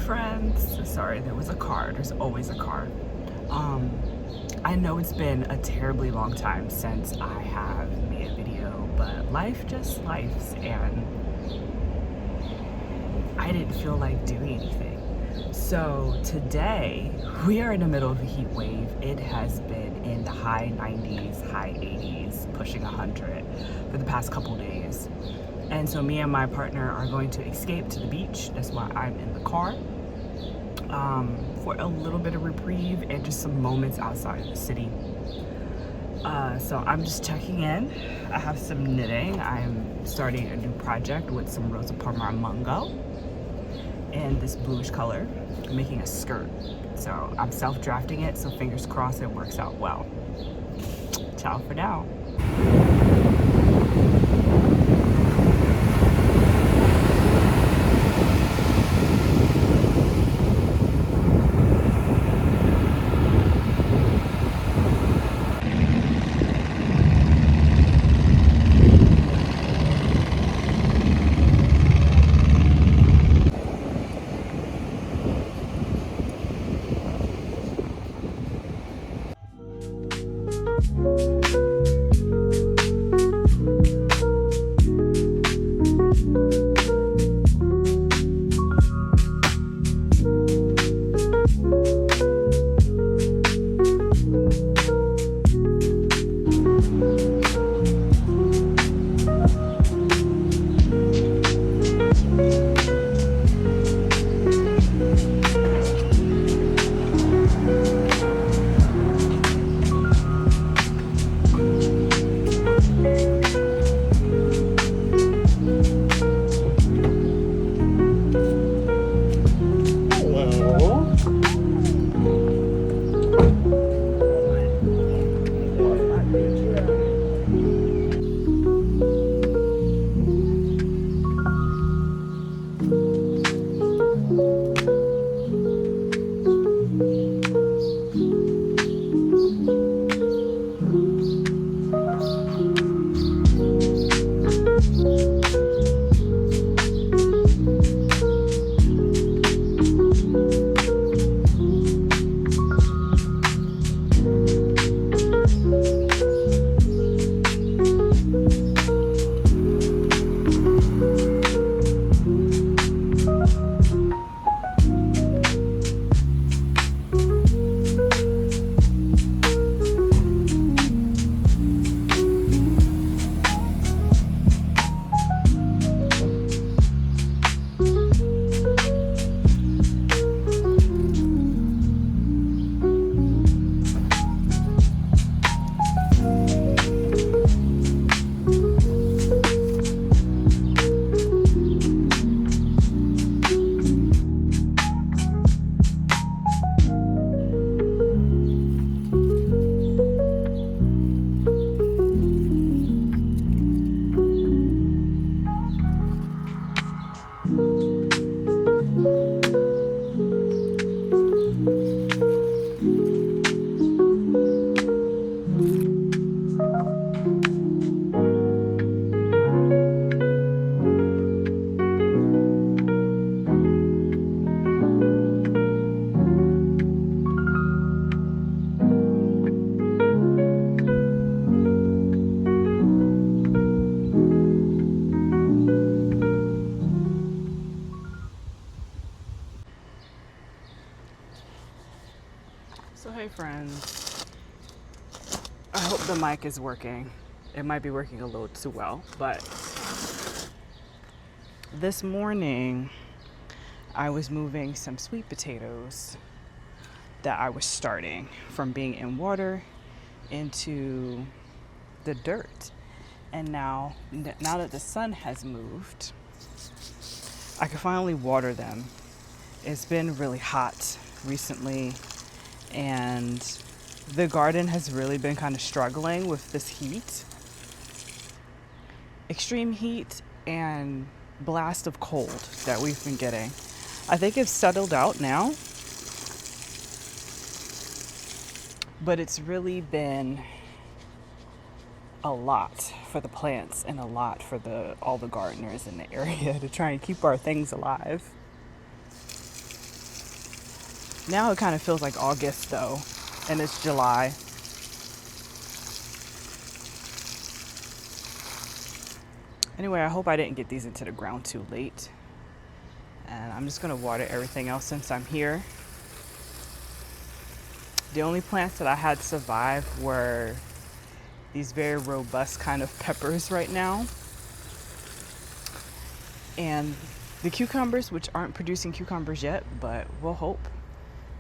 friends. Sorry, there was a car. There's always a car. I know it's been a terribly long time since I have made a video, but life just lifes, and I didn't feel like doing anything. So today, we are in the middle of a heat wave. It has been in the high 90s, high 80s, pushing 100 for the past couple days. And so me and my partner are going to escape to the beach. That's why I'm in the car. For a little bit of reprieve and just some moments outside of the city. So I'm just checking in. I have some knitting. I'm starting a new project with some Rosa Parmar Mungo in this bluish color. I'm making a skirt. So I'm self-drafting it, so fingers crossed it works out well. Ciao for now. So hey friends, I hope the mic is working. It might be working a little too well, but this morning I was moving some sweet potatoes that I was starting from being in water into the dirt. And now that the sun has moved, I can finally water them. It's been really hot recently, and the garden has really been kind of struggling with this heat. Extreme heat and blast of cold that we've been getting. I think it's settled out now, but it's really been a lot for the plants and a lot for all the gardeners in the area to try and keep our things alive. Now it kind of feels like August though, and it's July. Anyway, I hope I didn't get these into the ground too late. And I'm just gonna water everything else since I'm here. The only plants that I had survive were these very robust kind of peppers right now. And the cucumbers, which aren't producing cucumbers yet, but we'll hope.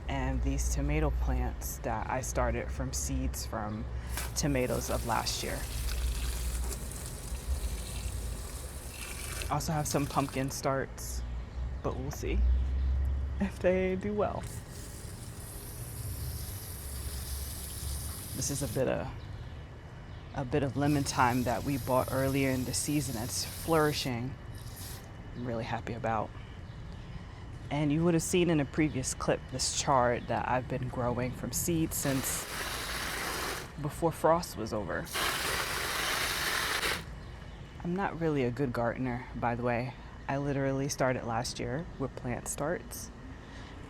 And these tomato plants that I started from seeds from tomatoes of last year. Also have some pumpkin starts, but we'll see if they do well. This is a bit of lemon thyme that we bought earlier in the season. It's flourishing. I'm really happy about. And you would have seen in a previous clip this chard that I've been growing from seeds since before frost was over. I'm not really a good gardener, by the way. I literally started last year with plant starts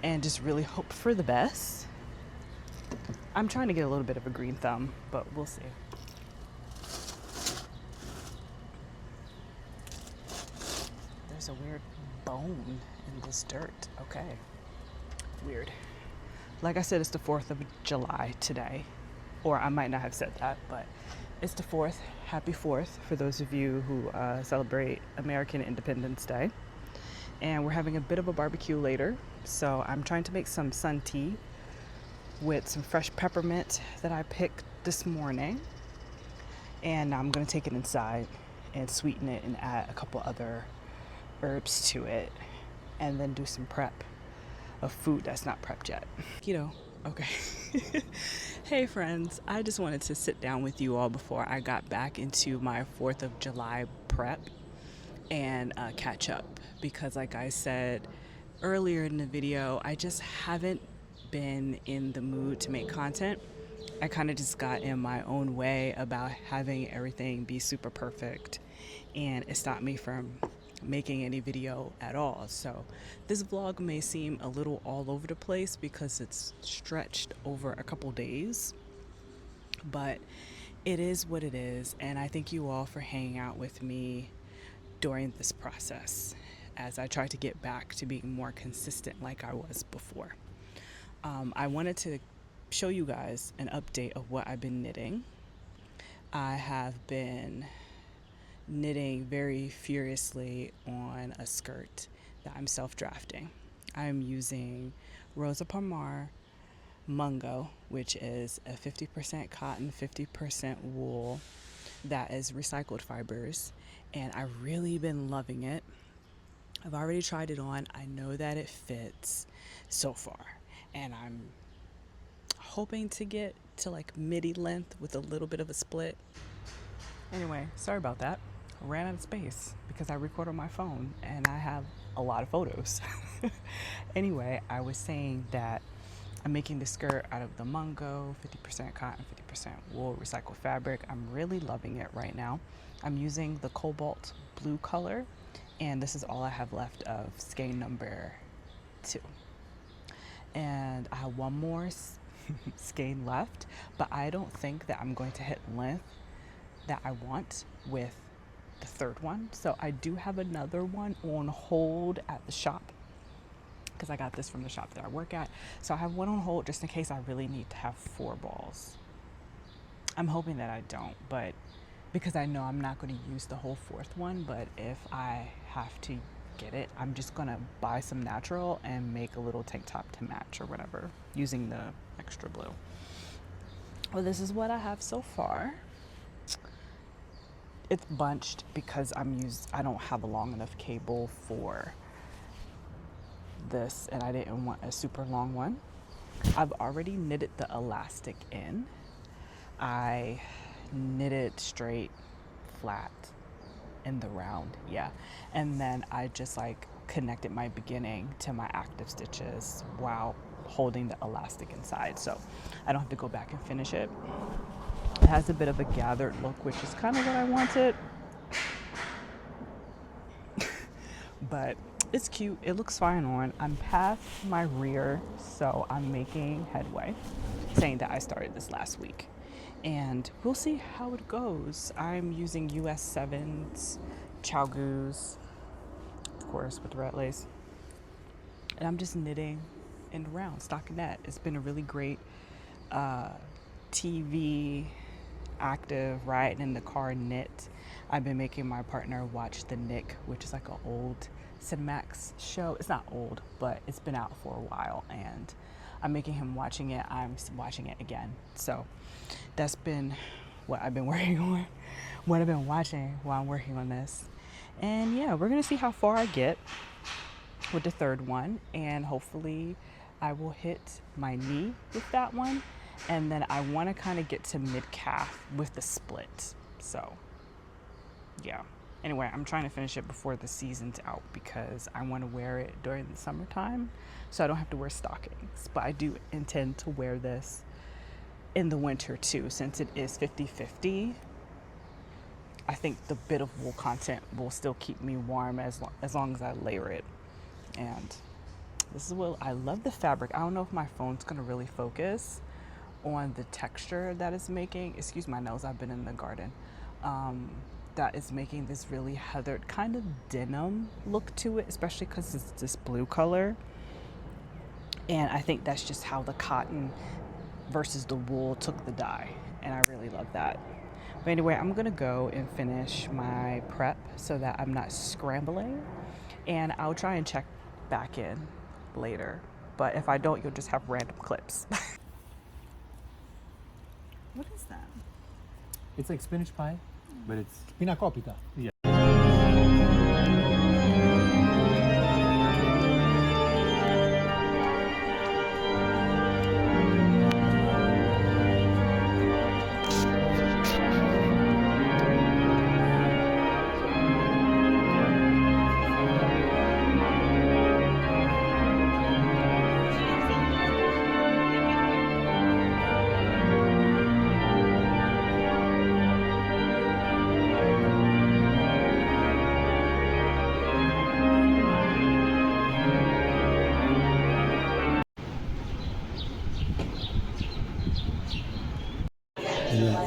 and just really hope for the best. I'm trying to get a little bit of a green thumb, but we'll see. There's a weird bone in this dirt. Okay. Weird. Like I said, it's the 4th of July today. Or I might not have said that, but it's the 4th. Happy 4th for those of you who celebrate American Independence Day. And we're having a bit of a barbecue later. So I'm trying to make some sun tea with some fresh peppermint that I picked this morning. And I'm going to take it inside and sweeten it and add a couple other herbs to it. And then do some prep of food that's not prepped yet. Keto. Okay. Hey friends, I just wanted to sit down with you all before I got back into my 4th of July prep and catch up, because like I said earlier in the video, I just haven't been in the mood to make content. I kind of just got in my own way about having everything be super perfect, and it stopped me from making any video at all. So this vlog may seem a little all over the place because it's stretched over a couple days, but it is what it is. And I thank you all for hanging out with me during this process as I try to get back to being more consistent like I was before. I wanted to show you guys an update of what I've been knitting. I have been knitting very furiously on a skirt that I'm self-drafting. I'm using Rosa Palmar Mungo, which is a 50% cotton, 50% wool that is recycled fibers, and I've really been loving it. I've already tried it on. I know that it fits so far, and I'm hoping to get to like midi length with a little bit of a split. Anyway, sorry about that. I ran out of space because I record on my phone and I have a lot of photos. Anyway, I was saying that I'm making the skirt out of the Mungo, 50% cotton, 50% wool, recycled fabric. I'm really loving it right now. I'm using the cobalt blue color, and this is all I have left of skein number 2. And I have one more skein left, but I don't think that I'm going to hit length that I want with the third one. So I do have another one on hold at the shop because I got this from the shop that I work at. So I have one on hold just in case I really need to have 4 balls. I'm hoping that I don't, but because I know I'm not going to use the whole 4th one, but if I have to get it, I'm just going to buy some natural and make a little tank top to match or whatever using the extra blue. Well, this is what I have so far. It's bunched because I don't have a long enough cable for this, and I didn't want a super long one. I've already knitted the elastic in. I knitted straight, flat, in the round, yeah. And then I just like connected my beginning to my active stitches while holding the elastic inside, so I don't have to go back and finish it. It has a bit of a gathered look, which is kind of what I wanted. But It's cute. It looks fine on. I'm past my rear, so I'm making headway, saying that I started this last week. And we'll see how it goes. I'm using US 7s, Chow of course, with the red lace. And I'm just knitting and around, stockinette. It's been a really great uh, TV active riding in the car knit. I've been making my partner watch The Nick, which is like an old Cinemax show. It's not old, but it's been out for a while, and I'm making him watching it. I'm watching it again. So that's been what I've been working on, what I've been watching while I'm working on this. And yeah, we're gonna see how far I get with the third one, and hopefully I will hit my knee with that one, and then I want to kind of get to mid calf with the split. So yeah, anyway, I'm trying to finish it before the season's out because I want to wear it during the summertime so I don't have to wear stockings. But I do intend to wear this in the winter too, since it is 50-50. I think the bit of wool content will still keep me warm as long as I layer it. And this is what I love, the fabric. I don't know if my phone's gonna really focus on the texture that it's making. Excuse my nose, I've been in the garden. That is making this really heathered kind of denim look to it, especially because it's this blue color. And I think that's just how the cotton versus the wool took the dye. And I really love that. But anyway, I'm gonna go and finish my prep so that I'm not scrambling. And I'll try and check back in later. But if I don't, you'll just have random clips. What is that? It's like spinach pie, but it's Pinacopita. yeah. Yeah.